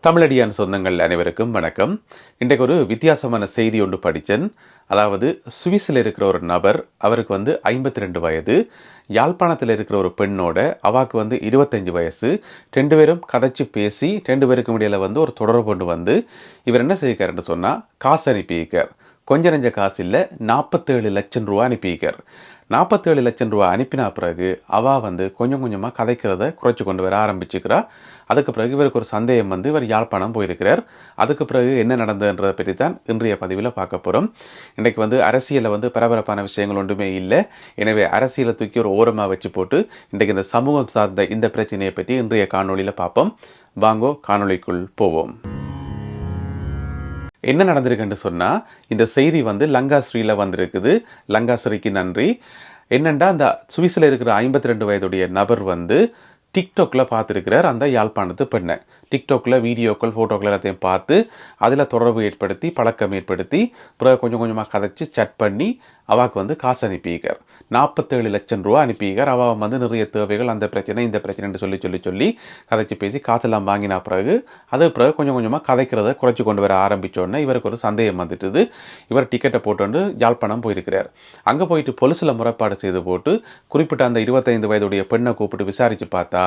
தமிழடியான் சொந்தங்கள் அனைவருக்கும் வணக்கம். இன்றைக்கு ஒரு வித்தியாசமான செய்தி ஒன்று படித்தேன். அதாவது சுவிஸில் இருக்கிற ஒரு நபர், அவருக்கு 52 வயது, யாழ்ப்பாணத்தில் இருக்கிற ஒரு பெண்ணோட அவாக்கு 25 வயசு, ரெண்டு பேரும் கதைச்சு பேசி ரெண்டு பேருக்கும் இடையில ஒரு தொடர்பு கொண்டு இவர் என்ன செய்யிருக்காருன்னு சொன்னால் காசு அனுப்பியிருக்கார். கொஞ்சம் நெஞ்ச காசு இல்லை, 47 லட்சம் ரூபா அனுப்பியிருக்கார். 47 லட்சம் ரூபா அனுப்பினா பிறகு அவா கொஞ்சம் கொஞ்சமாக கதைக்கிறத குறைச்சி கொண்டு வர ஆரம்பிச்சுக்கிறா. அதுக்கு பிறகு இவருக்கு ஒரு சந்தேகம் இவர் யாழ்ப்பாணம் போயிருக்கிறார். அதுக்கு பிறகு என்ன நடந்ததுன்றதை பற்றி தான் இன்றைய பதிவில் பார்க்க போகிறோம். இன்றைக்கு அரசியலில் பரபரப்பான விஷயங்கள் ஒன்றுமே இல்லை. எனவே அரசியலை தூக்கி ஒரு ஓரமாக வச்சு போட்டு இன்றைக்கு இந்த சமூகம் சார்ந்த இந்த பிரச்சனையை பற்றி இன்றைய காணொலியில் பார்ப்போம். வாங்கோ காணொலிக்குள் போவோம். என்ன நடந்திருக்குன்னு சொன்னால், இந்த செய்தி லங்காஸ்ரீயில் வந்திருக்குது. லங்காஸ்ரீக்கு நன்றி. என்னென்னா, அந்த சுவிஸில் இருக்கிற 52 வயதுடைய நபர் டிக்டாக்ல பார்த்துருக்கிறார் அந்த யாழ்ப்பாணத்து பெண்ணை. டிக்டாக்ல வீடியோக்கள் ஃபோட்டோக்கள் எல்லாத்தையும் பார்த்து அதில் தொடர்பு ஏற்படுத்தி பழக்கம் ஏற்படுத்தி பிறகு கொஞ்சம் கொஞ்சமாக கதைச்சி சட் பண்ணி அவாக்கு காசு அனுப்பியிருக்கார். 47 லட்சம் ரூபா அனுப்பியிருக்கார். அவள் நிறைய தேவைகள், அந்த பிரச்சனை இந்த பிரச்சனைன்னு சொல்லி கதைச்சி பேசி காசெல்லாம் வாங்கினா பிறகு கொஞ்சம் கொஞ்சமாக கதைக்கிறத குறைச்சி கொண்டு வர ஆரம்பித்தோடனே இவருக்கு ஒரு சந்தேகம் வந்துட்டுது. இவர் டிக்கெட்டை போட்டு யாழ்ப்பாணம் போயிருக்கிறார். அங்கே போயிட்டு பொலிசில் முறைப்பாடு செய்து போட்டு குறிப்பிட்ட அந்த 25 வயதுடைய பெண்ணை கூப்பிட்டு விசாரித்து பார்த்தா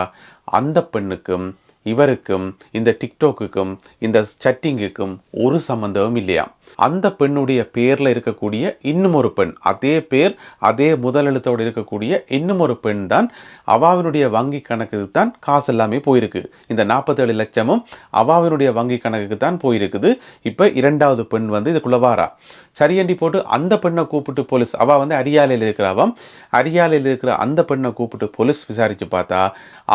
அந்த பெண்ணுக்கும் இவருக்கும் இந்த டிக்டாக்குக்கும் இந்த சட்டிங்குக்கும் ஒரு சம்பந்தமும் இல்லையா. அந்த பெண்ணுடைய பேரில் இருக்கக்கூடிய இன்னும் ஒரு பெண், அதே பேர் அதே முதலெழுத்தோடு இருக்கக்கூடிய இன்னும் ஒரு பெண் தான் அவாவினுடைய வங்கி கணக்குக்கு தான் காசு எல்லாமே போயிருக்கு. இந்த 47 லட்சமும் அவாவினுடைய வங்கி கணக்குக்கு தான் போயிருக்குது. இப்போ இரண்டாவது பெண் இதுக்குள்ள வாரா. சரியண்டி போட்டு அந்த பெண்ணை கூப்பிட்டு போலீஸ், அவா அரியாலையில் இருக்கிறாவாம், அரியாலையில் இருக்கிற அந்த பெண்ணை கூப்பிட்டு போலீஸ் விசாரித்து பார்த்தா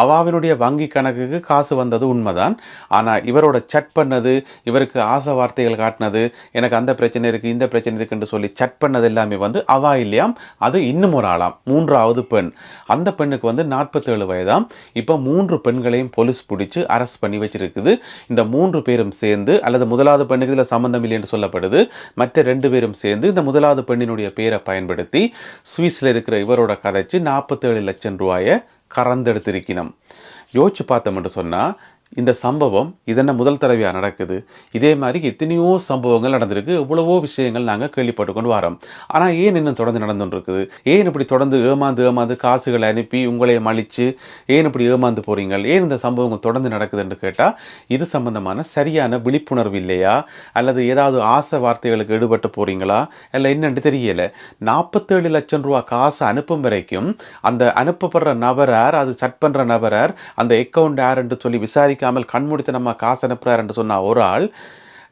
அவாவினுடைய வங்கி கணக்குக்கு காசு வந்தது உண்மைதான். ஆனால் இவரோட சட் பண்ணது, இவருக்கு ஆசை வார்த்தைகள் காட்டினது, எனக்கு அந்த பிரச்சனை இருக்குது இந்த பிரச்சனை இருக்குன்னு சொல்லி சட் பண்ணது எல்லாமே அவா இல்லையாம். அது இன்னும் ஒரு ஆளாம், மூன்றாவது பெண். அந்த பெண்ணுக்கு 47 வயதாம். இப்போ 3 பெண்களையும் போலீஸ் பிடிச்சி அரெஸ்ட் பண்ணி வச்சிருக்குது. இந்த 3 பேரும் சேர்ந்து, அல்லது முதலாவது பெண்ணுக்கு இதில் சம்பந்தம் இல்லை என்று சொல்லப்படுது, மற்ற 2 பேரும் சேர்ந்து இந்த முதலாவது பெண்ணினுடைய பேரை பயன்படுத்தி சுவிஸில் இருக்கிற இவரோட கதைச்சு 47 லட்சம் ரூபாயை கறந்தெடுத்திருக்கணும். யோசிச்சு பார்த்தோம் என்று சொன்னால், இந்த சம்பவம் இதென்ன முதல் தடவையாக நடக்குது. இதே மாதிரி எத்தனையோ சம்பவங்கள் நடந்திருக்கு, எவ்வளவோ விஷயங்கள் நாங்கள் கேள்விப்பட்டு கொண்டு வரோம். ஆனால் ஏன் இன்னும் தொடர்ந்து நடந்துட்டு இருக்குது? ஏன் இப்படி தொடர்ந்து ஏமாந்து காசுகளை அனுப்பி உங்களை மலித்து ஏன் இப்படி ஏமாந்து போறீங்க? ஏன் இந்த சம்பவங்கள் தொடர்ந்து நடக்குதுன்னு கேட்டால், இது சம்பந்தமான சரியான விழிப்புணர்வு இல்லையா, அல்லது ஏதாவது ஆசை வார்த்தைகளுக்கு ஈடுபட்டு போறீங்களா, இல்லை என்னன்னு தெரியல. 47 லட்சம் ரூபா காசு அனுப்பும் வரைக்கும் அந்த அனுப்பப்படுற நபரார், அது சட் பண்ணுற நபரார், அந்த அக்கௌண்ட் யார் என்று சொல்லி விசாரிக்க கண்மூடித்து நம்ம காசு அனுப்புறாரு என்று சொன்ன ஒரு ஆள்,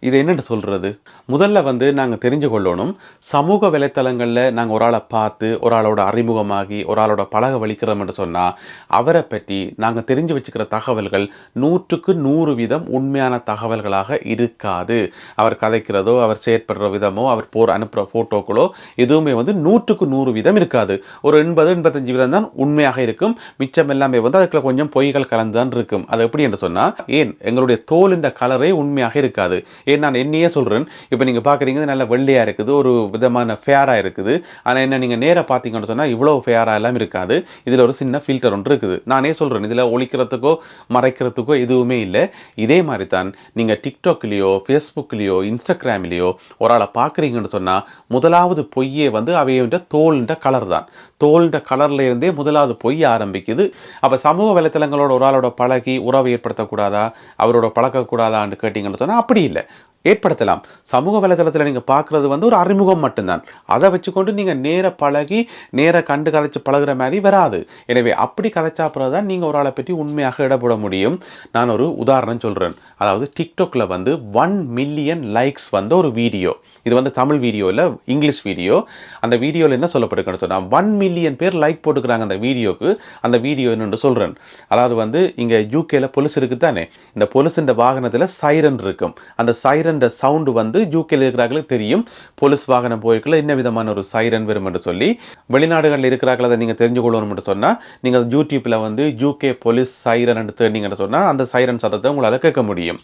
இது என்னென்னு சொல்கிறது? முதல்ல நாங்கள் தெரிஞ்சு கொள்ளணும், சமூக வலைத்தளங்களில் நாங்கள் ஒரு ஆளை பார்த்து ஒரு ஆளோட அறிமுகமாகி ஒரு ஆளோட பழக வலிக்கிறோம் என்று சொன்னால் அவரை பற்றி நாங்கள் தெரிஞ்சு வச்சுக்கிற தகவல்கள் 100க்கு 100% உண்மையான தகவல்களாக இருக்காது. அவர் கதைக்கிறதோ, அவர் செயற்படுற விதமோ, அவர் அனுப்புகிற ஃபோட்டோக்களோ எதுவுமே 100க்கு 100% இருக்காது. ஒரு 80-85% தான் உண்மையாக இருக்கும். மிச்சம் எல்லாமே அதுக்குள்ள கொஞ்சம் பொய்கள் கலந்து தான் இருக்கும். அது எப்படி என்று சொன்னால், ஏன் எங்களுடைய தோலின் கலரே உண்மையாக இருக்காது. நான் என்னையே சொல்கிறேன். இப்போ நீங்கள் பார்க்குறீங்க, நல்ல வெள்ளையாக இருக்குது, ஒரு விதமான ஃபேராக இருக்குது. ஆனால் என்ன நீங்கள் நேராக பார்த்தீங்கன்னு சொன்னால் இவ்வளோ ஃபேராக எல்லாம் இருக்காது. இதில் ஒரு சின்ன ஃபில்டர் ஒன்று இருக்குது. நானே சொல்கிறேன், இதில் ஒழிக்கிறதுக்கோ மறைக்கிறதுக்கோ எதுவுமே இல்லை. இதே மாதிரி தான் நீங்கள் டிக்டாக்லேயோ ஃபேஸ்புக்லேயோ இன்ஸ்டாகிராம்லேயோ ஒரு ஆளை பார்க்குறீங்கன்னு சொன்னால் முதலாவது பொய்யே அவையோட தோல்ன்ற கலர் தான். தோல்ன்ற கலர்ல இருந்தே முதலாவது பொய் ஆரம்பிக்குது. அப்போ சமூக வலைத்தளங்களோட ஒரு ஆளோட பழகி உறவை ஏற்படுத்தக்கூடாதா, அவரோட பழக்கக்கூடாதான்னு கேட்டிங்கன்னு சொன்னால் அப்படி இல்லை, ஏற்படுத்தலாம். சமூக வலைதளத்தில் நீங்கள் பார்க்குறது ஒரு அறிமுகம் மட்டும்தான். அதை வச்சுக்கொண்டு நீங்கள் நேர பழகி நேர கண்டு கதைச்சு பழகிற மாதிரி வராது. எனவே அப்படி கதைச்சா பிறகு தான் நீங்கள் ஒரு ஆளை பற்றி உண்மையாக இடப்பட முடியும். நான் ஒரு உதாரணம் சொல்கிறேன். அதாவது டிக்டாக்ல 1 மில்லியன் லைக்ஸ் ஒரு வீடியோ, இது தமிழ் வீடியோ இல்லை, இங்கிலீஷ் வீடியோ. அந்த வீடியோவில் என்ன சொல்லப்படுதுன்னு சொன்னால் 1 மில்லியன் பேர் லைக் போட்டுக்கிறாங்க அந்த வீடியோக்கு. அந்த வீடியோ என்னென்று சொல்கிறேன். அதாவது இங்கே யூகேல பொலிஸ் இருக்குது தானே, இந்த பொலிஸ் இந்த வாகனத்தில் சைரன் இருக்கும். அந்த சைரன் சைரன் சவுண்டு வந்து யூகேல இருக்கிறார்களுக்கு தெரியும். போலீஸ் வாகனம் போய்க்குள்ள என்ன விதமான ஒரு சைரன் வரும் என்று சொல்லி வெளிநாடுகளில் இருக்கிறார்கள் அதை நீங்கள் தெரிஞ்சு கொள்ளணும் சொன்னால் நீங்கள் யூடியூப்பில் வந்து யூகே போலீஸ் சைரன் என்று தேடிங்கன்னு சொன்னால் அந்த சைரன் சத்தத்தை உங்களால் கேட்க முடியும்.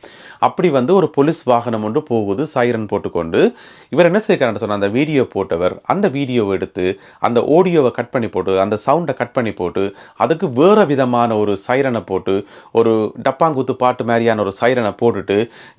அப்படி வந்து ஒரு போலீஸ் வாகனம் ஒன்று போகுது சைரன் போட்டுக்கொண்டு. இவர் என்ன செய்யறாருன்னு சொன்னால் அந்த வீடியோ போட்டவர் அந்த வீடியோவை எடுத்து அந்த ஆடியோவை கட் பண்ணி போட்டு அந்த சவுண்டை கட் பண்ணி போட்டு அதுக்கு வேறு விதமான ஒரு சைரனை போட்டு ஒரு டப்பாங்குத்து பாட்டு மாதிரியான ஒரு சைரனை போட்டுட்டு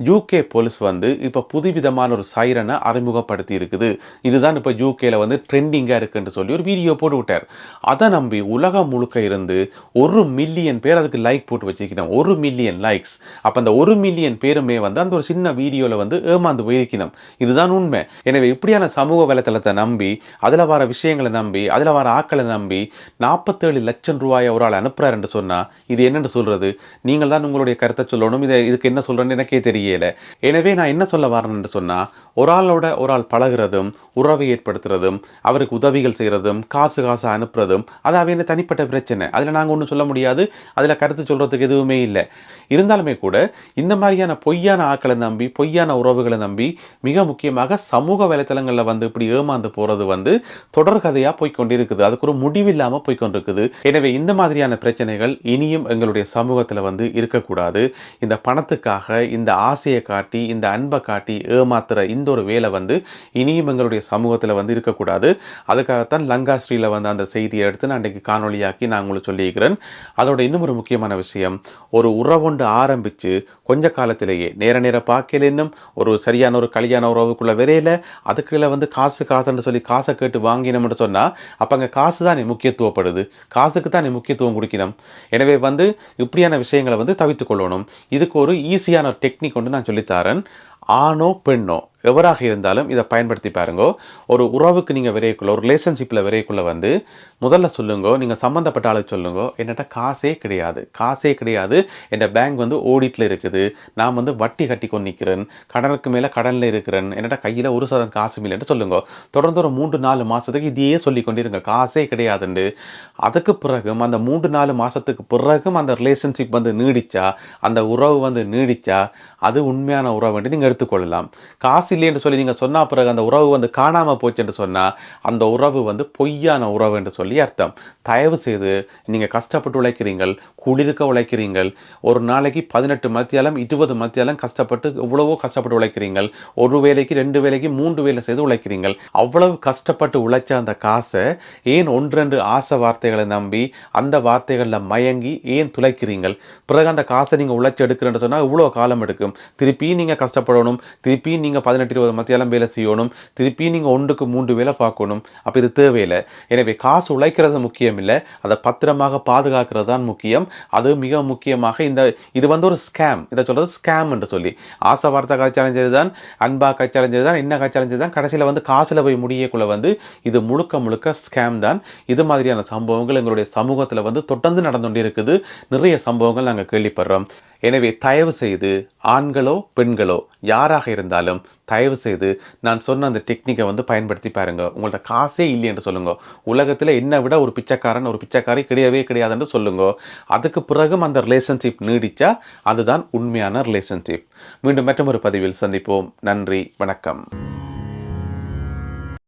யூகே போலீஸ் வந்து இப்போ புதுவிதமான ஒரு சைரனை அறிமுகப்படுத்தி இருக்குது. இதுதான் இப்போ யூகேல வந்து ட்ரெண்டிங்காக இருக்குன்னு சொல்லி ஒரு வீடியோ போட்டு விட்டார். அதை நம்பி உலகம் முழுக்க இருந்து 1 மில்லியன் பேர் அதுக்கு லைக் போட்டு வச்சிருக்கணும். 1 மில்லியன் லைக்ஸ். அப்போ அந்த 1 மில்லியன் பேருமே வந்து அந்த ஒரு சின்ன வீடியோவில் வந்து ஏமாந்து போயிருக்கணும். இதுதான் உண்மை. எனவே இப்படியான சமூக வலைத்தளத்தை நம்பி அதில் வர விஷயங்களை நம்பி அதில் வர ஆக்களை நம்பி 47 லட்சம் ரூபாயை ஒரு ஆள் அனுப்புறாரு என்று சொன்னால் இது என்னென்னு சொல்றது? நீங்கள் தான் உங்களுடைய கருத்தை சொல்லணும். இதுக்கு என்ன சொல்றேன்னு எனக்கே தெரியல. எனவே நான் என்ன சொல்ல வரேன்னு சொன்னா ஒரு ஆளோட ஒரு ஆள் பழகிறதும் உறவை ஏற்படுத்துறதும் அவருக்கு உதவிகள் செய்யறதும் காசு அனுப்புறதும் அது அவங்க தனிப்பட்ட பிரச்சனை. அதில் நாங்கள் ஒன்றும் சொல்ல முடியாது. அதில் கருத்து சொல்றதுக்கு எதுவுமே இல்லை. இருந்தாலுமே கூட இந்த மாதிரியான பொய்யான ஆக்களை நம்பி பொய்யான உறவுகளை நம்பி மிக முக்கியமாக சமூக வலைத்தளங்களில் வந்து இப்படி ஏமாந்து போறது வந்து தொடர்கதையாக போய்கொண்டிருக்குது. அதுக்கு ஒரு முடிவில்லாமல் போய்கொண்டிருக்குது. எனவே இந்த மாதிரியான பிரச்சனைகள் இனியும் எங்களுடைய சமூகத்தில் வந்து இருக்கக்கூடாது. இந்த பணத்துக்காக இந்த ஆசையை காட்டி இந்த அன்பை காட்டி ஏமாத்துற இந்த ஒரு வேலை வந்து இனியும் எங்களுடைய சமூகத்தில் வந்து இருக்கக்கூடாது. அதுக்காகத்தான் லங்காஸ்ரீல வந்து அந்த செய்தியை எடுத்து நான் இன்றைக்கு காணொலியாக்கி நான் உங்களுக்கு சொல்லியிருக்கிறேன். அதோட இன்னும் ஒரு முக்கியமான விஷயம், ஒரு உறவுண்டு ஆரம்பித்து கொஞ்ச காலத்திலேயே நேர பார்க்கல இன்னும் ஒரு சரியான ஒரு கல்யாண உறவுக்குள்ள வரையில அதுக்குள்ள வந்து காசுன்னு சொல்லி காசை கேட்டு வாங்கினோம்னு சொன்னால் அப்போ அங்கே காசு தான் முக்கியத்துவப்படுது. காசுக்கு தான் முக்கியத்துவம் கொடுக்கணும். எனவே வந்து இப்படியான விஷயங்களை வந்து தவிர்த்து கொள்ளணும். இதுக்கு ஒரு ஈஸியான டெக்னிக் ஒன்று நான் சொல்லித்தரேன். ஆணோ பெண்ணோ எவராக இருந்தாலும் இதை பயன்படுத்தி பாருங்க. ஒரு உறவுக்கு நீங்கள் விரைக்குள்ள ஒரு ரிலேஷன்ஷிப்பில் விரைக்குள்ள வந்து முதல்ல சொல்லுங்க, நீங்கள் சம்மந்தப்பட்ட ஆளுக்கு சொல்லுங்க, என்னட்ட காசே கிடையாது, என் பேங்க் வந்து ஓடிட்டில் இருக்குது, நான் வந்து வட்டி கட்டி கொண்டு நிற்கிறேன், கடனுக்கு மேலே கடனில் இருக்கிறேன், என்னட்ட கையில் 1% காசு இல்லைன்னு சொல்லுங்க. தொடர்ந்து ஒரு 3-4 மாதத்துக்கு இதையே சொல்லி கொண்டிருங்க, காசே கிடையாதுண்டு. அதுக்கு பிறகும் அந்த 3-4 மாதத்துக்கு பிறகும் அந்த ரிலேஷன்ஷிப் வந்து நீடிச்சா அந்த உறவு வந்து நீடிச்சா அது உண்மையான உறவு என்று நீங்கள் எடுத்துக்கொள்ளலாம். காசு இல்லை என்று சொல்லி நீங்கள் சொன்ன பிறகு அந்த உறவு வந்து காணாமல் போச்சு என்று சொன்னால் அந்த உறவு வந்து பொய்யான உறவு என்று சொல்லி அர்த்தம். தயவு செய்து நீங்கள் கஷ்டப்பட்டு உழைக்கிறீங்கள், குளிர்க்க உழைக்கிறீங்கள், ஒரு நாளைக்கு 18 மத்தியாலம் 20 மத்தியாலம் கஷ்டப்பட்டு எவ்வளவோ கஷ்டப்பட்டு உழைக்கிறீங்கள், ஒரு வேலைக்கு 2 வேலைக்கு 3 வேலை செய்து உழைக்கிறீங்கள். அவ்வளவு கஷ்டப்பட்டு உழைச்ச அந்த காசை ஏன் 1-2 ஆசை வார்த்தைகளை நம்பி அந்த வார்த்தைகளில் மயங்கி ஏன் துளைக்கிறீங்கள்? பிறகு அந்த காசை நீங்கள் உழைச்சி எடுக்கிறேன்னு சொன்னால் இவ்வளோ காலம் எடுக்கும். திருப்பி நீங்கள் கஷ்டப்படணும், திருப்பி நீங்கள் 18-20 மத்தியாலம் வேலை செய்யணும், திருப்பி நீங்கள் 1-3 வேலை பார்க்கணும். அப்போ இது தேவையில்லை. எனவே காசு உழைக்கிறது முக்கியம் இல்லை, அதை பத்திரமாக பாதுகாக்கிறது தான் முக்கியம். அது மிக முக்கியமாக இது வந்து ஒரு ஸ்கேம். இதை சொல்றது ஸ்கேம் என்று சொல்லி ஆசை வார்த்தை காய்ச்சலைஞ்சது தான், அன்பா காய்ச்சலைஞ்சது தான், என்ன காய்ச்சலைஞ்சது தான், கடைசியில் வந்து காசில் போய் முடியக்குள்ள வந்து இது முழுக்க ஸ்கேம் தான். இது மாதிரியான சம்பவங்கள் எங்களுடைய சமூகத்தில் வந்து தொடர்ந்து நடந்து கொண்டே இருக்குது. நிறைய சம்பவங்கள் நாங்கள் கேள்விப்படுறோம். எனவே தயவு செய்து ஆண்களோ பெண்களோ யாராக இருந்தாலும் தயவு செய்து நான் சொன்ன அந்த டெக்னிக்கை வந்து பயன்படுத்தி பாருங்க. உங்கள்ட்ட காசே இல்லை என்று சொல்லுங்க. உலகத்தில் என்னை விட ஒரு பிச்சைக்காரி கிடையாதுன்னு சொல்லுங்க. அதுக்கு பிறகும் அந்த ரிலேஷன்ஷிப் நீடிச்சா அதுதான் உண்மையான ரிலேஷன்ஷிப். மீண்டும் மற்றொரு பதிவில் சந்திப்போம். நன்றி, வணக்கம்.